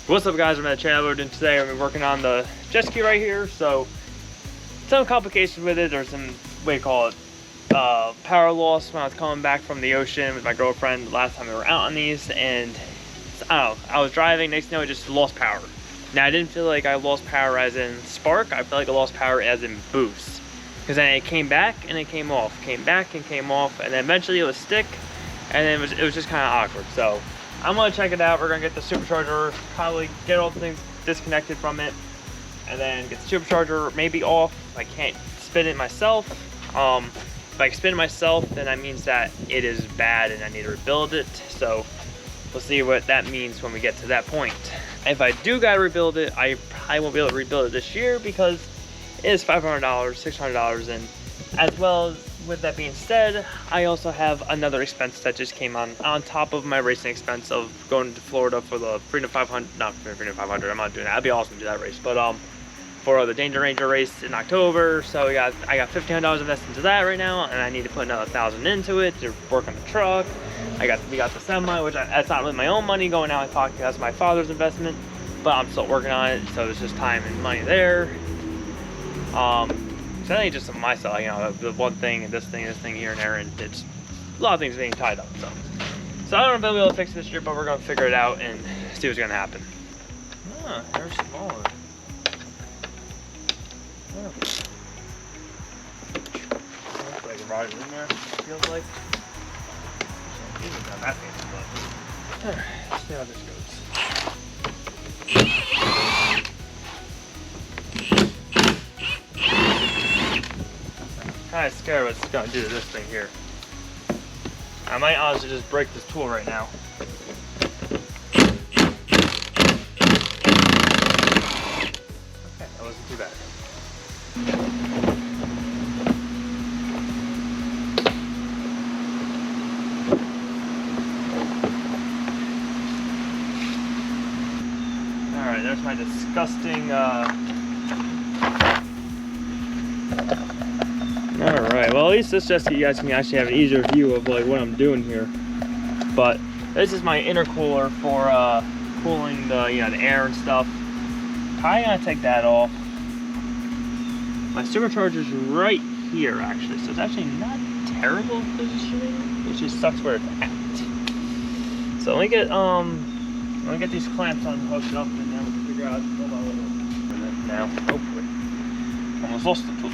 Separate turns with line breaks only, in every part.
What's up guys, I'm at Seadoo and today I'm working on the Jetski right here. So some complications with it. There's some, what do you call it, power loss when I was coming back from the ocean with my girlfriend the last time we were out on these, and I don't know, I was driving, next thing I just lost power. Now I didn't feel like I lost power as in spark, I felt like I lost power as in boost. Because then it came back and it came off, came back and came off, and then eventually it would stick, and then it was just kind of awkward. So I'm gonna check it out. We're gonna get the supercharger, probably get all the things disconnected from it, and then get the supercharger maybe off. I can't spin it myself. If I spin it myself, then that means that it is bad and I need to rebuild it. So we'll see what that means when we get to that point. If I do gotta rebuild it, I probably won't be able to rebuild it this year because it is $500, $600, and as well as with that being said, I also have another expense that just came on top of my racing expense of going to Florida for the Freedom 500, not Freedom 500, I'm not doing that, that'd be awesome to do that race, but for the Danger Ranger race in October. So I got $1,500 invested into that right now, and I need to put another $1,000 into it to work on the truck. We got the semi, which that's not really my own money going out of my pocket, that's my father's investment, but I'm still working on it, so there's just time and money there. So I think just some myself, you know, the one thing and this thing here and there, and it's a lot of things being tied up. So I don't know if I'll be able to fix this year, but we're gonna figure it out and see what's gonna happen. Ah, they're smaller. Oh. Looks like a rod in there, feels like. It's not that fancy, but alright, let's see how this goes. Kind of scared what it's gonna do to this thing here. I might honestly just break this tool right now. Okay, that wasn't too bad. Alright, there's my disgusting Alright, well at least this Jetski you guys can actually have an easier view of like what I'm doing here. But this is my intercooler for cooling the the air and stuff. Probably gonna take that off. My supercharger's right here actually, so it's actually not terrible positioning. It just sucks where it's at. So let me get these clamps unhooked up and then we'll figure out now. Hopefully. Almost lost the tool.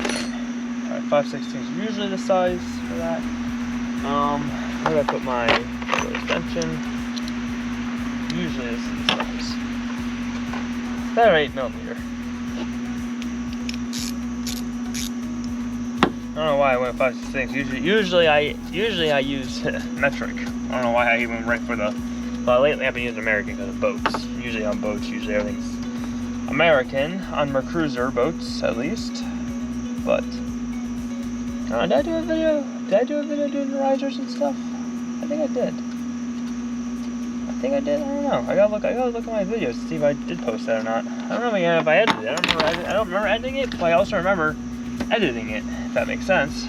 Alright, 5/16 is usually the size for that. Where do I put my extension? Usually this is the size. About 8mm. I don't know why I went 5/16. Usually I use metric. I don't know why I even went right for the. But lately I've been using American because of boats. Usually on boats, usually everything's American on my cruiser boats at least. But did I do a video? Did I do a video doing the risers and stuff? I think I did. I don't know. I gotta look at my videos to see if I did post that or not. I don't know if I edited it. I don't remember editing it, but I also remember editing it, if that makes sense.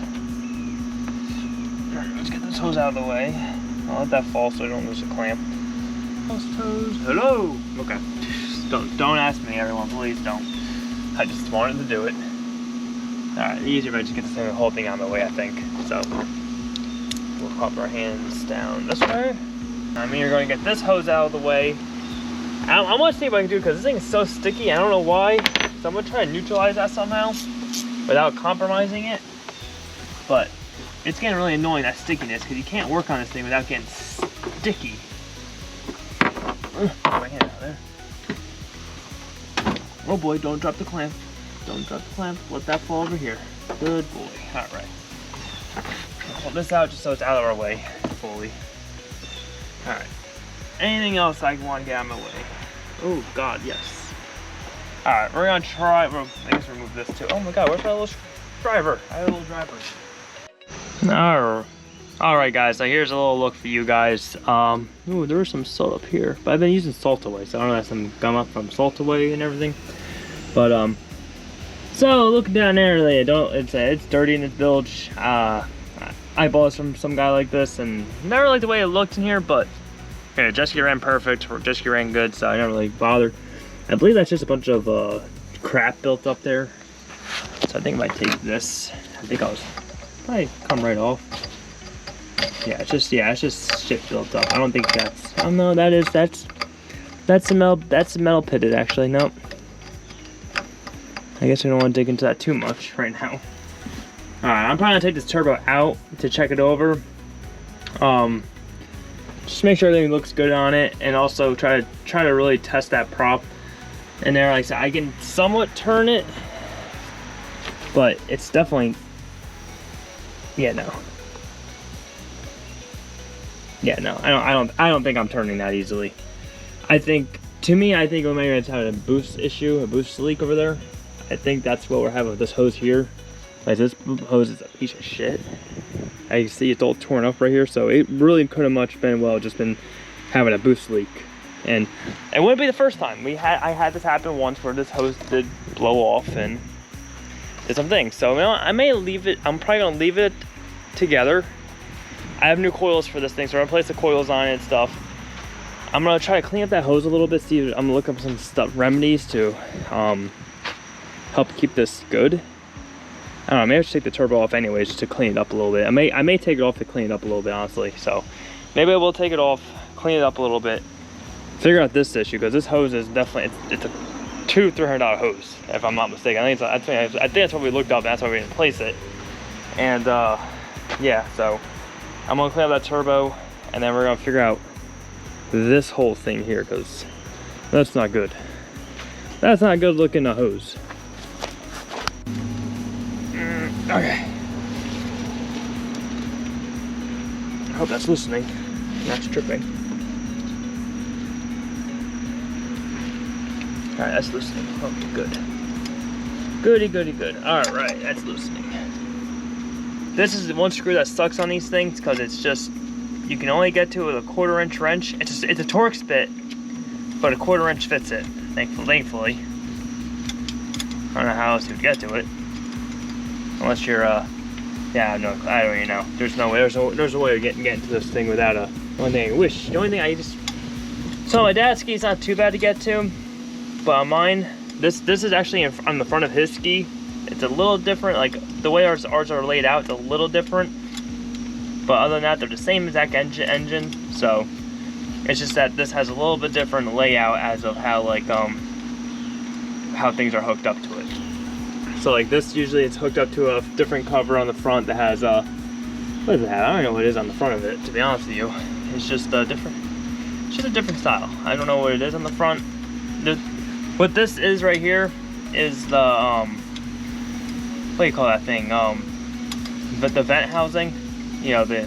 Alright, let's get this hose out of the way. I'll let that fall so I don't lose a clamp. Post hose. Hello! Okay. Don't ask me, everyone, please don't. I just wanted to do it. Alright, easier if I just get this whole thing out of the way, I think. So we'll pop our hands down this way. I mean, you're going to get this hose out of the way. I want to see if I can do it because this thing is so sticky. I don't know why. So I'm going to try to neutralize that somehow without compromising it. But it's getting really annoying, that stickiness, because you can't work on this thing without getting sticky. Get my hand out there. Oh boy, don't drop the clamp. Don't drop the clamp. Let that fall over here. Good boy. Alright. Hold this out just so it's out of our way fully. Alright. Anything else I want to get out of my way? Oh god, yes. Alright, we're gonna try. I guess remove this too. Oh my god, where's my little driver? I have a little driver. Alright guys, so here's a little look for you guys. Ooh, there was some salt up here. But I've been using salt away, so I don't know if that's some gum up from salt away and everything. But so looking down there, it's dirty in its bilge. I bought this from some guy like this, and never liked the way it looked in here, but Yeah, Jetski ran perfect, or Jetski ran good, so I never really bothered. I believe that's just a bunch of crap built up there. So I think if I take this, I think I'll probably come right off. Yeah, it's just shit built up. I don't think that's, oh no, that's the metal pitted actually. Nope. I guess we don't want to dig into that too much right now. Alright, I'm probably gonna take this turbo out to check it over. Just make sure everything looks good on it, and also try to really test that prop in there. Like I said, I can somewhat turn it, but it's definitely, yeah, no, I don't think I'm turning that easily. I think maybe it's having a boost issue, a boost leak over there. I think that's what we're having with this hose here. Like, this hose is a piece of shit. As you can see, it's all torn up right here, so it really could have much been, well, just been having a boost leak. And it wouldn't be the first time. I had this happen once where this hose did blow off and did some things. So, you know, I may leave it, I'm probably gonna leave it together. I have new coils for this thing, so I'm gonna place the coils on it and stuff. I'm gonna try to clean up that hose a little bit, see if I'm gonna look up some remedies to help keep this good. I don't know, maybe I should take the turbo off anyways just to clean it up a little bit. I may take it off to clean it up a little bit, honestly. So maybe I will take it off, clean it up a little bit, figure out this issue, because this hose is definitely, it's a $200-300 hose, if I'm not mistaken. I think that's what we looked up, and that's why we didn't place it. And yeah, so I'm gonna clean up that turbo, and then we're gonna figure out this whole thing here, because that's not good. That's not good looking a hose. Okay. I hope that's loosening, not tripping. Alright, that's loosening. Okay, good. Goody, goody, good. Alright, that's loosening. This is the one screw that sucks on these things, because it's just, you can only get to it with a 1/4-inch wrench. It's a Torx bit, but a 1/4 inch fits it, thankfully. I don't know how else you'd get to it. Unless you're, yeah, no, I don't even know. There's no way, there's a way of getting to this thing without a, the only thing I just, so my dad's ski's not too bad to get to, but on mine, this is actually on the front of his ski. It's a little different, like, the way ours are laid out, it's a little different. But other than that, they're the same exact engine, so it's just that this has a little bit different layout as of how, like, how things are hooked up to it. So like this, usually it's hooked up to a different cover on the front that has what does it have? I don't know what it is on the front of it, to be honest with you. It's just a different style. I don't know what it is on the front. What this is right here is the what do you call that thing? The vent housing. You know, the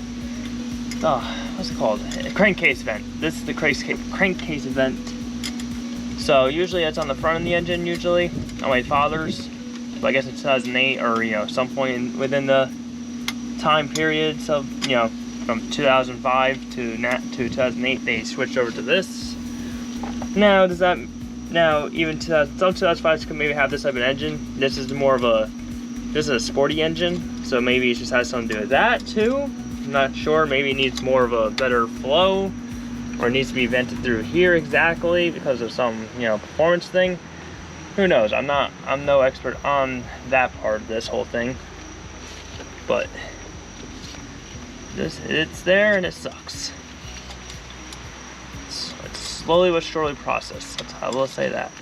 what's it called? A crankcase vent. This is the crankcase vent. So usually it's on the front of the engine, usually on my father's. But I guess in 2008, or you know, some point within the time periods of, you know, from 2005 to 2008, they switched over to this. Now even some 2005s could maybe have this type of engine. This is more of a, this is a sporty engine, so maybe it just has something to do with that too. I'm not sure. Maybe it needs more of a better flow, or it needs to be vented through here exactly because of some, you know, performance thing. Who knows? I'm no expert on that part of this whole thing, but it's there and it sucks. It's slowly but surely processed. I will say that.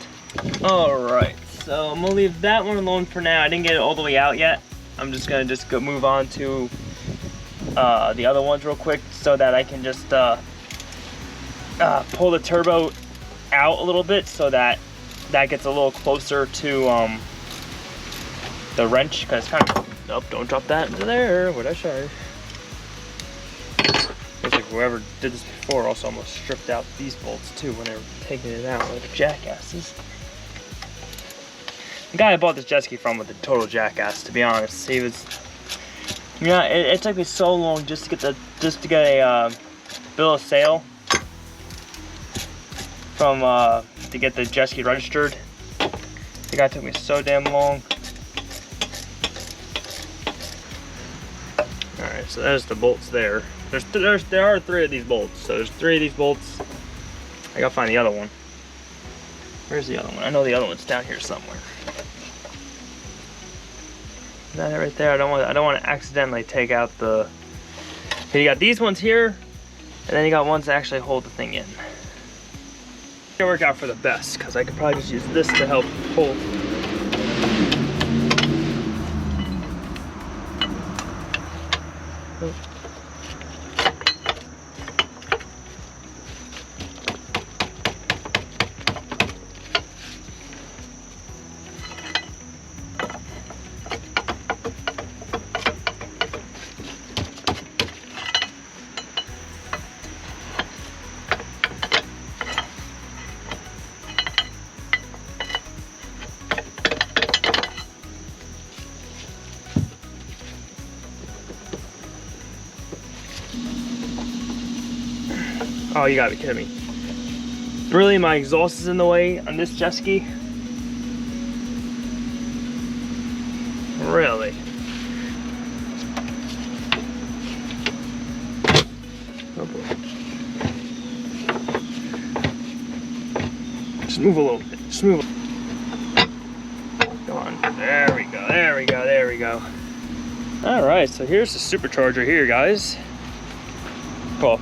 All right, so I'm gonna leave that one alone for now. I didn't get it all the way out yet. I'm just gonna go move on to the other ones real quick, so that I can just pull the turbo out a little bit, so that gets a little closer to the wrench, because kind of, nope, don't drop that into there. What'd I say? Looks like whoever did this before also almost stripped out these bolts too when they were taking it out, like jackasses. The guy I bought this jet ski from was a total jackass, to be honest. He was, yeah, it took me so long just to get a bill of sale from to get the jet ski registered. The guy took me so damn long. Alright, so there's the bolts there. There are 3 of these bolts. So there's 3 of these bolts. I gotta find the other one. Where's the other one? I know the other one's down here somewhere. That right there. I don't want to accidentally take out the. Okay, you got these ones here, and then you got ones that actually hold the thing in. It's gonna work out for the best because I could probably just use this to help hold. Oh, you gotta be kidding me. Really, my exhaust is in the way on this Jetski? Really? Oh boy. Just move a little bit. Just move. Come on. There we go. There we go. There we go. Alright, so here's the supercharger here, guys. Cool.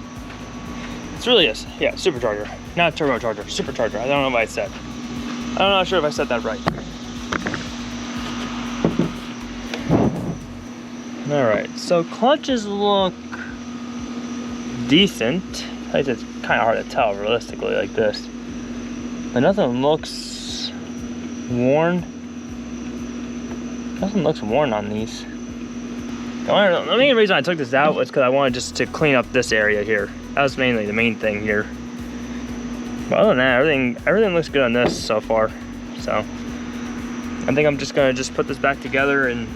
It's really is, yeah, supercharger, not turbocharger, supercharger. I don't know what I said. I'm not sure if I said that right. All right, so clutches look decent. It's kind of hard to tell realistically like this, but nothing looks worn. Nothing looks worn on these. The main reason I took this out was because I wanted just to clean up this area here. That was mainly the main thing here. But other than that, everything looks good on this so far. So I think I'm just gonna put this back together and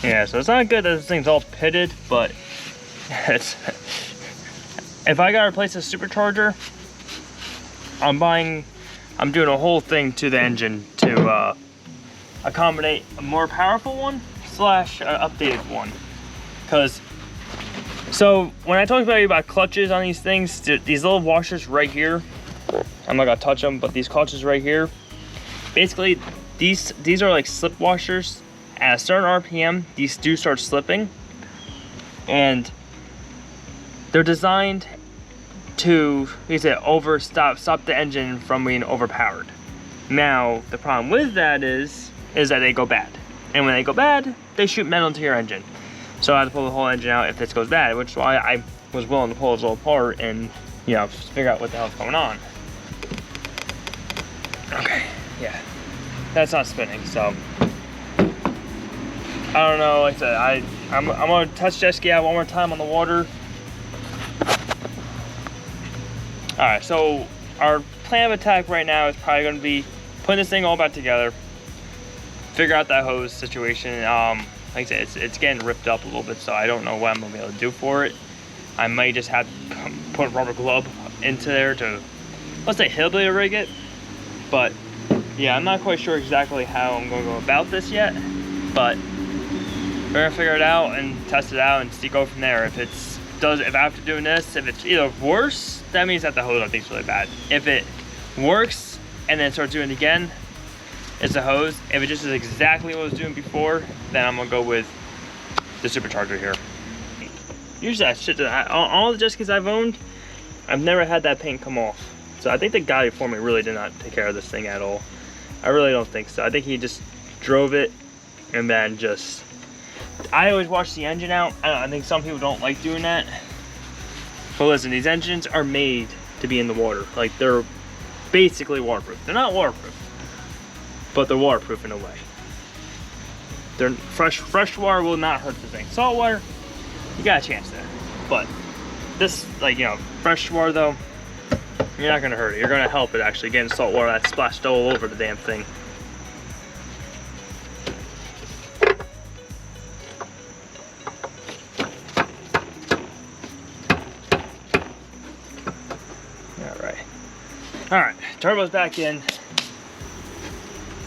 yeah, so it's not good that this thing's all pitted, but it's, if I gotta replace a supercharger, I'm doing a whole thing to the engine to accommodate a more powerful one slash updated one. Cause so when I talked about clutches on these things, these little washers right here, I'm not gonna touch them, but these clutches right here, basically these are like slip washers. At a certain RPM, these do start slipping, and they're designed to, stop the engine from being overpowered. Now, the problem with that is that they go bad, and when they go bad, they shoot metal into your engine. So I had to pull the whole engine out if this goes bad, which is why I was willing to pull this all apart and, you know, figure out what the hell's going on. Okay, yeah, that's not spinning, so. I don't know, like I said, I'm gonna touch Jetski out one more time on the water. All right, so our plan of attack right now is probably gonna be putting this thing all back together, figure out that hose situation. Like I said, it's getting ripped up a little bit, so I don't know what I'm gonna be able to do for it. I might just have to put a rubber glove into there to, let's say, hillbilly rig it. But yeah, I'm not quite sure exactly how I'm gonna go about this yet, but we're gonna figure it out and test it out and go from there. If after doing this, if it's either worse, that means that the hose I think is really bad. If it works and then starts doing it again, it's a hose. If it just is exactly what it was doing before, then I'm gonna go with the supercharger here. Usually that shit, all the Jetskis I've owned, I've never had that paint come off. So I think the guy before me really did not take care of this thing at all. I really don't think so. I think he just drove it and then just, I always wash the engine out. I think some people don't like doing that. But listen, these engines are made to be in the water. Like, they're basically waterproof. They're not waterproof, but they're waterproof in a way. They're fresh water will not hurt the thing. Salt water, you got a chance there. But this, like, you know, fresh water though, you're not gonna hurt it. You're gonna help it actually getting salt water that's splashed all over the damn thing. turbo's back in.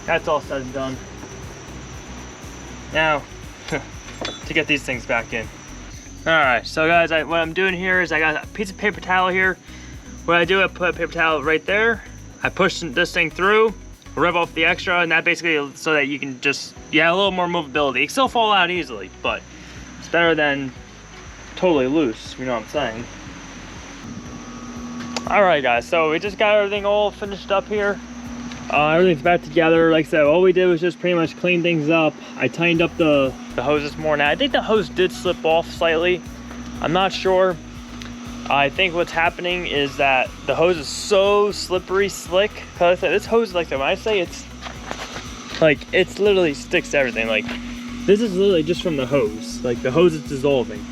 That's all said and done. Now, to get these things back in. All right, so guys, what I'm doing here is I got a piece of paper towel here. What I do, I put a paper towel right there. I push this thing through, rip off the extra, and that basically so that you can just, a little more movability. It can still fall out easily, but it's better than totally loose, you know what I'm saying. All right, guys, so we just got everything all finished up here. Everything's back together. Like I said, all we did was just pretty much clean things up. I tightened up the hose this morning. I think the hose did slip off slightly. I'm not sure. I think what's happening is that the hose is so slippery slick. Cause I said this hose, like when I say it's literally sticks to everything. Like this is literally just from the hose. Like the hose is dissolving.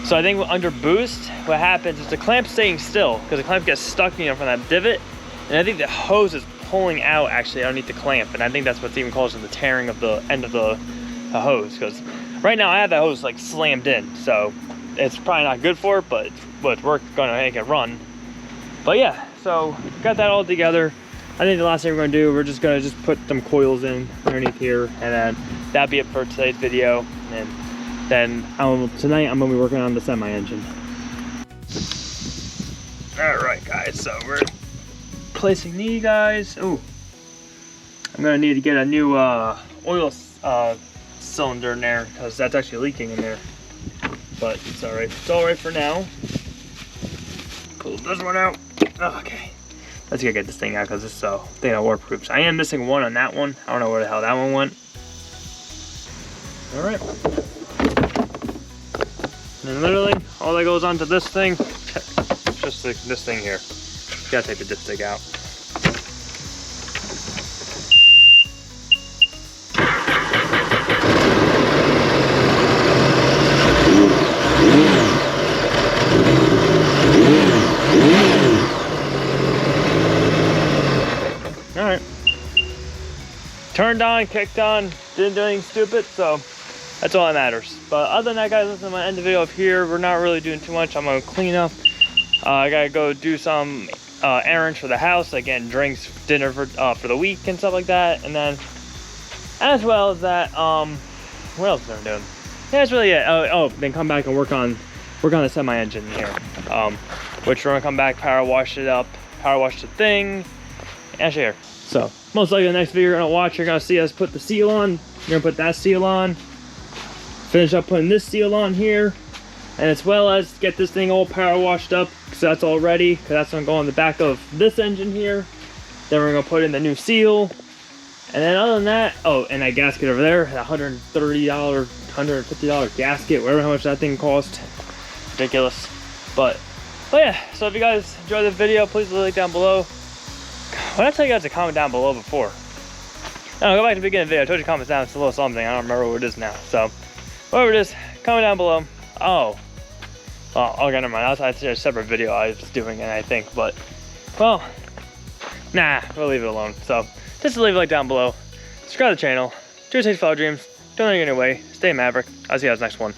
So I think under boost, what happens is the clamp's staying still because the clamp gets stuck, from that divot. And I think the hose is pulling out actually underneath the clamp, and I think that's what's even causing the tearing of the end of the hose. Because right now I have that hose like slammed in, so it's probably not good for it, but it's going to make it run. But yeah, so got that all together. I think the last thing we're going to do, we're just going to put some coils in underneath here, and then that'll be it for today's video. And then tonight I'm going to be working on the semi-engine. All right, guys, so we're placing these guys. Oh, I'm gonna need to get a new oil cylinder in there because that's actually leaking in there, but it's all right. It's all right for now. Pull this one out. Okay, let's get this thing out because this thing not waterproof. So I am missing one on that one. I don't know where the hell that one went. All right, and literally all that goes onto this thing, just this thing here. You gotta take the dipstick out. All right. Turned on, kicked on, didn't do anything stupid, so that's all that matters. But other than that, guys, listen, I'm gonna end the video up here. We're not really doing too much. I'm gonna clean up. I gotta go do some errands for the house, again, drinks, dinner for the week and stuff like that. And then as well as that, what else am I doing? Yeah, that's really it. Then come back and work on the semi-engine here, which we're gonna come back, power wash it up, power wash the thing, and here. So most likely the next video you're gonna watch, you're gonna see us put the seal on. You're gonna put that seal on, finish up putting this seal on here, and as well as get this thing all power washed up, because that's all ready, because that's gonna go on the back of this engine here. Then we're gonna put in the new seal, and then other than that, and that gasket over there, that $130, $150 gasket, whatever how much that thing cost, ridiculous. But yeah, so if you guys enjoyed the video, please leave a like down below. What did I tell you guys to comment down below before? No, go back to the beginning of the video. I told you comments down, it's a little something. I don't remember what it is now. So whatever it is, comment down below. Okay, never mind. That's a separate video I was doing, and I think, but well, nah, we'll leave it alone. So just leave a like down below, subscribe to the channel, do your taste for all dreams, don't know your way, stay Maverick. I'll see you guys next one.